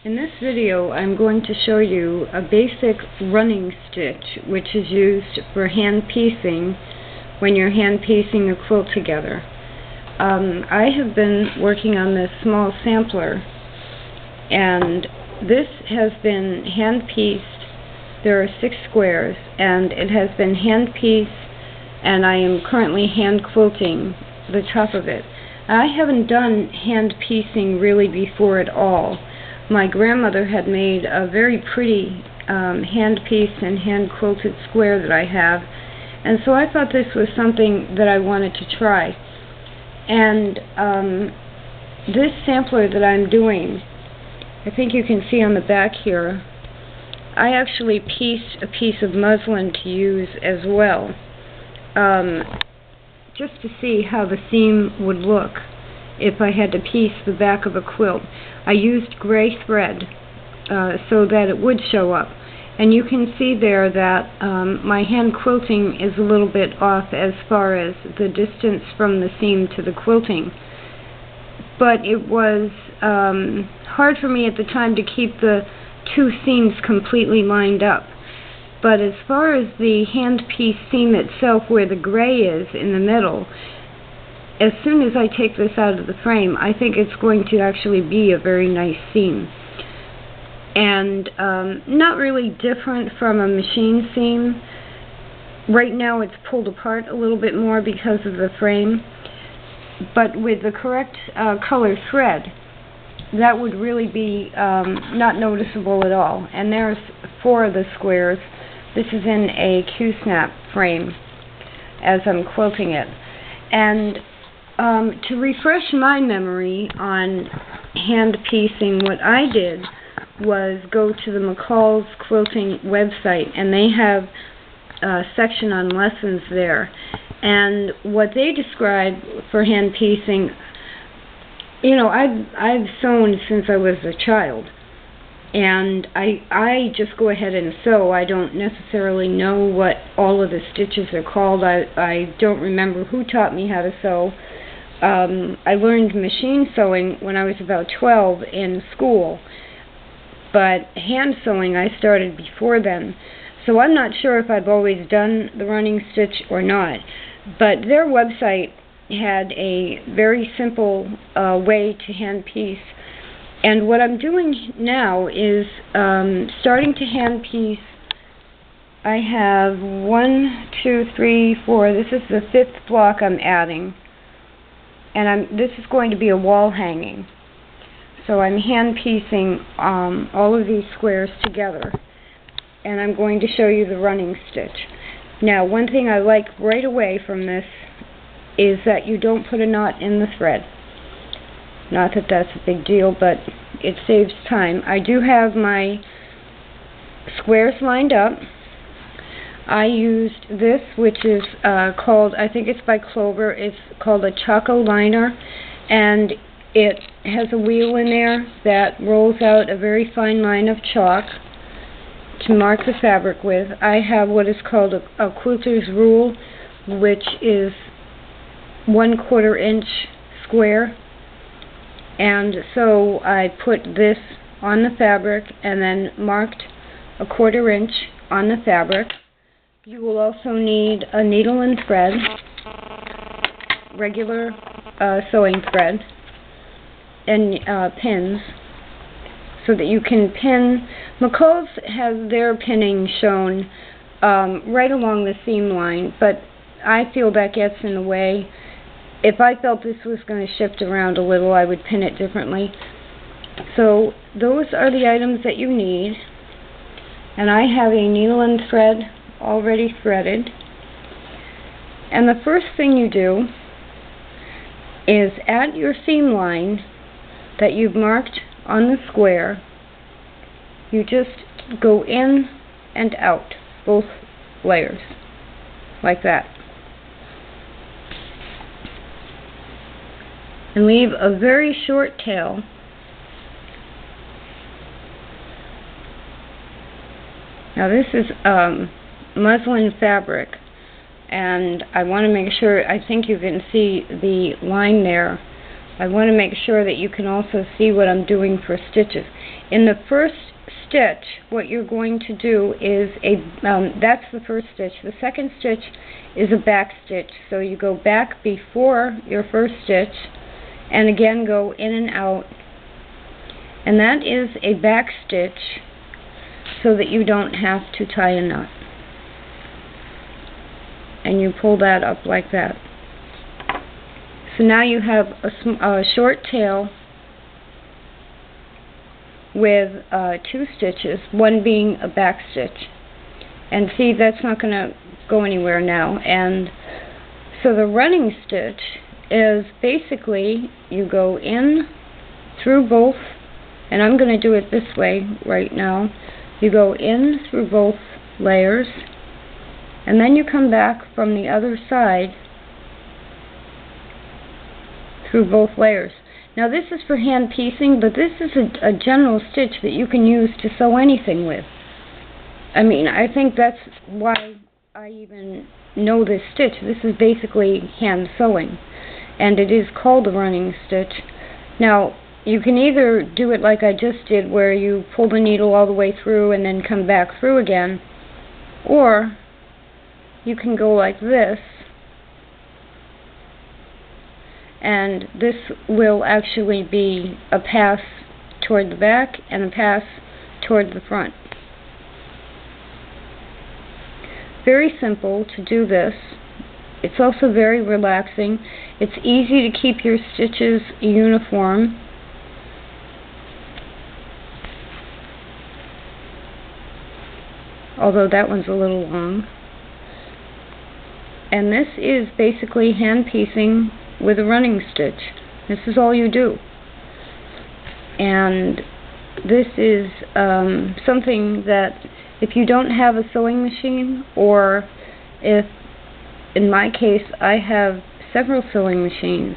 In this video, I'm going to show you a basic running stitch which is used for hand piecing when you're hand piecing a quilt together. I have been working on this small sampler, and this has been hand pieced. There are 6 squares, and it has been hand pieced, and I am currently hand quilting the top of it. I haven't done hand piecing really before at all. My grandmother had made a very pretty hand pieced and hand quilted square that I have, and so I thought this was something that I wanted to try. And this sampler that I'm doing, I think you can see on the back here, I actually pieced a piece of muslin to use as well, just to see how the seam would look if I had to piece the back of a quilt. I used gray thread so that it would show up. And you can see there that my hand quilting is a little bit off as far as the distance from the seam to the quilting. But it was hard for me at the time to keep the 2 seams completely lined up. But as far as the hand piece seam itself, where the gray is in the middle, as soon as I take this out of the frame, I think it's going to actually be a very nice seam. And not really different from a machine seam. Right now it's pulled apart a little bit more because of the frame, but with the correct color thread, that would really be not noticeable at all. And there's 4 of the squares. This is in a Q-snap frame as I'm quilting it. And to refresh my memory on hand piecing, what I did was go to the McCall's Quilting website, and they have a section on lessons there. And what they describe for hand piecing, you know, I've sewn since I was a child, and I just go ahead and sew. I don't necessarily know what all of the stitches are called. I don't remember who taught me how to sew. I learned machine sewing when I was about 12 in school, but hand sewing I started before then. So I'm not sure if I've always done the running stitch or not, but their website had a very simple way to hand piece. And what I'm doing now is starting to hand piece. I have 1, 2, 3, 4. This is the 5th block I'm adding. And this is going to be a wall hanging. So I'm hand piecing all of these squares together. And I'm going to show you the running stitch. Now, one thing I like right away from this is that you don't put a knot in the thread. Not that that's a big deal, but it saves time. I do have my squares lined up. I used this, which is called, I think it's by Clover, it's called a Choco Liner, and it has a wheel in there that rolls out a very fine line of chalk to mark the fabric with. I have what is called a Quilters Rule, which is 1/4 inch square. And so I put this on the fabric and then marked 1/4 inch on the fabric. You will also need a needle and thread, regular sewing thread, and pins, so that you can pin. McCall's has their pinning shown right along the seam line, but I feel that gets in the way. If I felt this was going to shift around a little, I would pin it differently. So those are the items that you need. And I have a needle and thread already threaded. And the first thing you do is at your seam line that you've marked on the square, you just go in and out, both layers, like that. And leave a very short tail. Now this is muslin fabric, and I want to make sure, I think you can see the line there. I want to make sure that you can also see what I'm doing for stitches. in the first stitch, what you're going to do is that's the first stitch. The second stitch is a back stitch. So you go back before your first stitch, and again go in and out. And that is a back stitch so that you don't have to tie a knot. And you pull that up like that. So now you have a short tail with 2 stitches, one being a back stitch. And see, that's not going to go anywhere now. And so the running stitch is basically you go in through both, and I'm going to do it this way right now. You go in through both layers, and then you come back from the other side through both layers. Now this is for hand piecing, but this is a general stitch that you can use to sew anything with. I mean, I think that's why I even know this stitch. This is basically hand sewing, and it is called a running stitch. Now, you can either do it like I just did, where you pull the needle all the way through and then come back through again, or you can go like this, and this will actually be a pass toward the back and a pass toward the front. Very simple to do this. It's also very relaxing. It's easy to keep your stitches uniform. Although that one's a little long. And this is basically hand piecing with a running stitch. This is all you do. And this is something that if you don't have a sewing machine, or if, in my case, I have several sewing machines,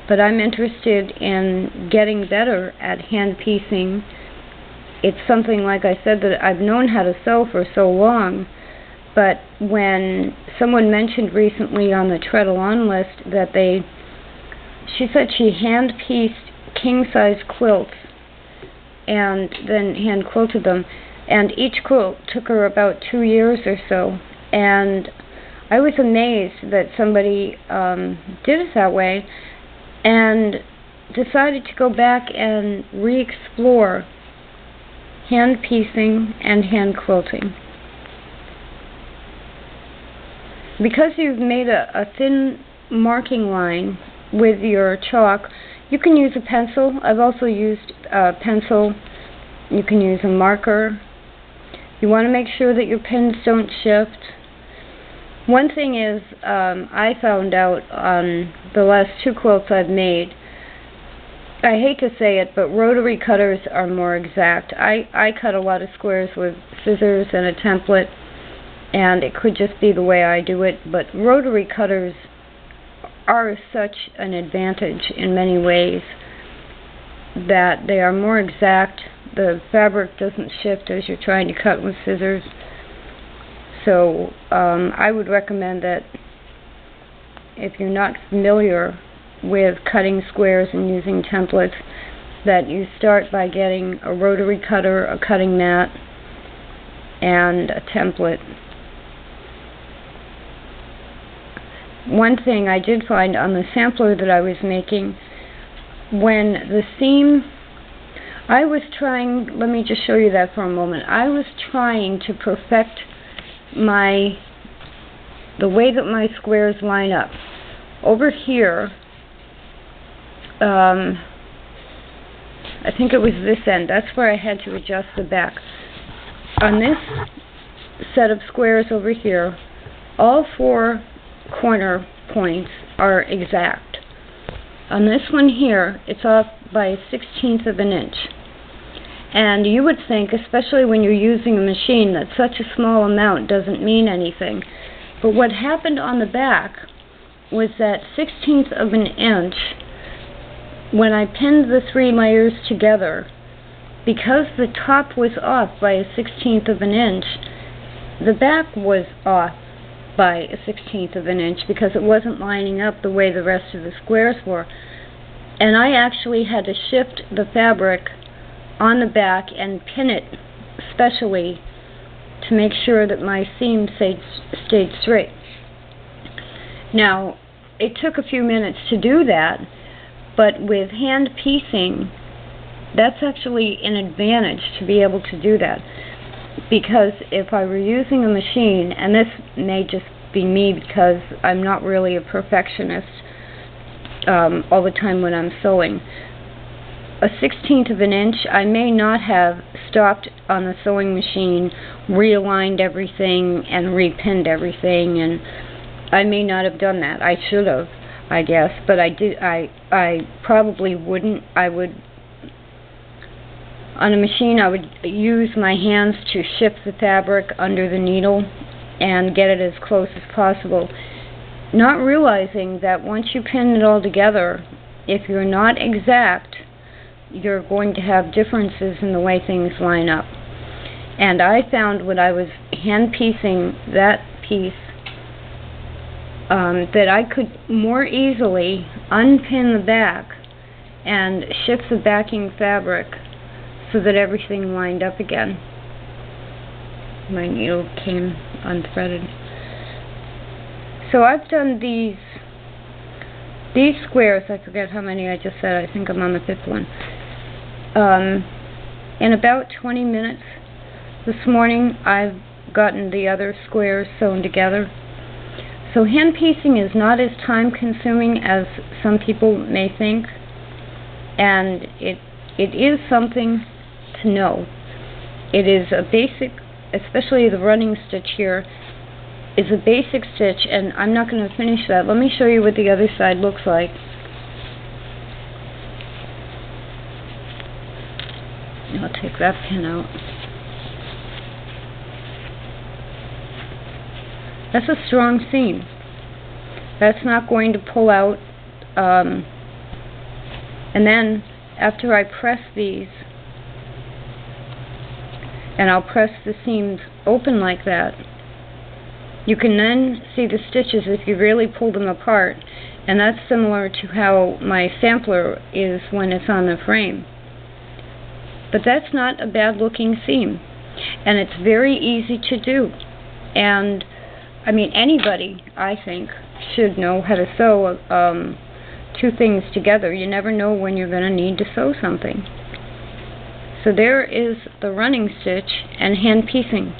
but I'm interested in getting better at hand piecing. It's something, like I said, that I've known how to sew for so long, but when someone mentioned recently on the Treadle On list that she said she hand pieced king-size quilts and then hand quilted them, and each quilt took her about 2 years or so, and I was amazed that somebody did it that way, and decided to go back and re-explore hand piecing and hand quilting. Because you've made a thin marking line with your chalk, you can use a pencil. I've also used a pencil. You can use a marker. You want to make sure that your pins don't shift. One thing is, I found out on the last 2 quilts I've made, I hate to say it, but rotary cutters are more exact. I cut a lot of squares with scissors and a template, and it could just be the way I do it, but rotary cutters are such an advantage in many ways that they are more exact. The fabric doesn't shift as you're trying to cut with scissors. So I would recommend that if you're not familiar with cutting squares and using templates, that you start by getting a rotary cutter, a cutting mat, and a template. One thing I did find on the sampler that I was making, when the seam, I was trying, let me just show you that for a moment. I was trying to perfect the way that my squares line up. Over here, I think it was this end, that's where I had to adjust the back. On this set of squares over here, all 4 corner points are exact. On this one here, it's off by 1/16 of an inch. And you would think, especially when you're using a machine, that such a small amount doesn't mean anything. But what happened on the back was that 1/16 of an inch, when I pinned the 3 layers together, because the top was off by 1/16 of an inch, the back was off by 1/16 of an inch because it wasn't lining up the way the rest of the squares were. And I actually had to shift the fabric on the back and pin it specially to make sure that my seam stayed straight. Now, it took a few minutes to do that, but with hand piecing, that's actually an advantage to be able to do that. Because if I were using a machine, and this may just be me because I'm not really a perfectionist all the time when I'm sewing, a 1/16 of an inch, I may not have stopped on the sewing machine, realigned everything, and repinned everything, and I may not have done that. I should have, I guess, but I probably wouldn't. On a machine, I would use my hands to shift the fabric under the needle and get it as close as possible, not realizing that once you pin it all together, if you're not exact, you're going to have differences in the way things line up. And I found when I was hand piecing that piece that I could more easily unpin the back and shift the backing fabric so that everything lined up again. My needle came unthreaded. So I've done these squares, I forget how many I just said, I think I'm on the 5th one, in about 20 minutes. This morning I've gotten the other squares sewn together. So hand piecing is not as time consuming as some people may think, and it is something to know. It is a basic, especially the running stitch here, is a basic stitch, and I'm not going to finish that. Let me show you what the other side looks like. I'll take that pin out. That's a strong seam. That's not going to pull out. And then after I press these, and I'll press the seams open like that, you can then see the stitches if you really pull them apart, and that's similar to how my sampler is when it's on the frame. But that's not a bad looking seam, and it's very easy to do. And I mean, anybody, I think, should know how to sew two things together. You never know when you're going to need to sew something. So there is the running stitch and hand piecing.